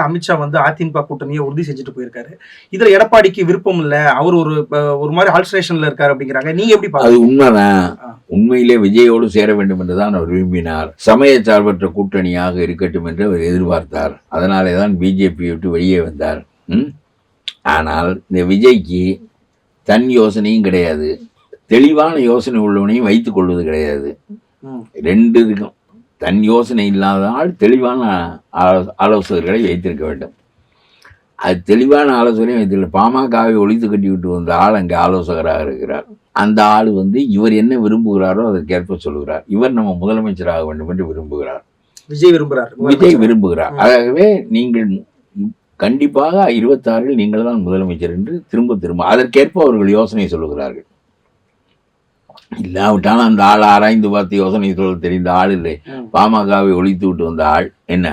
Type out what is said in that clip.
அமித்ஷா வந்து அதிமுக கூட்டணியை உறுதி செஞ்சுட்டு போயிருக்காரு. இதுல எடப்பாடிக்கு விருப்பம் இல்ல, அவர் ஒரு மாதிரி ஆல்ட்ரேஷன்ல இருக்காரு அப்படிங்கிறாங்க. நீங்க எப்படி அது பாக்குறீங்க? உண்மைதான். உண்மையிலே விஜயோடு சேர வேண்டும் என்றுதான் அவர் விரும்பினார். சமய சார்பற்ற கூட்டணியாக இருக்கட்டும் என்று அவர் எதிர்பார்த்தார். அதனாலே தான் பிஜேபி விட்டு வெளியே வந்தார். ஆனால் இந்த விஜய்க்கு தன் யோசனையும் கிடையாது, தெளிவான யோசனை உள்ளவனையும் வைத்துக் கொள்வது கிடையாது. ரெண்டு இருக்கும். தன் யோசனை இல்லாத ஆள் தெளிவான ஆலோசகர்களை வைத்திருக்க வேண்டும். அது தெளிவான ஆலோசனையும் வைத்திருக்க. பாமகவை ஒழித்து கட்டிவிட்டு வந்த ஆள் அங்கே ஆலோசகராக இருக்கிறார். அந்த ஆள் வந்து இவர் என்ன விரும்புகிறாரோ அதற்கேற்ப சொல்லுகிறார். இவர் நம்ம முதலமைச்சராக வேண்டும் என்று விரும்புகிறார். விஜய் விரும்புகிறார். ஆகவே நீங்கள் கண்டிப்பாக 26 நீங்கள் தான் முதலமைச்சர் என்று திரும்ப அதற்கேற்ப அவர்கள் யோசனை சொல்லுகிறார்கள். இல்லாவிட்டாலும் அந்த ஆள் ஆராய்ந்து பார்த்து யோசனை சொல்ல தெரிந்த ஆள் இல்லை. பாமகவை ஒழித்து விட்டு வந்த ஆள் என்ன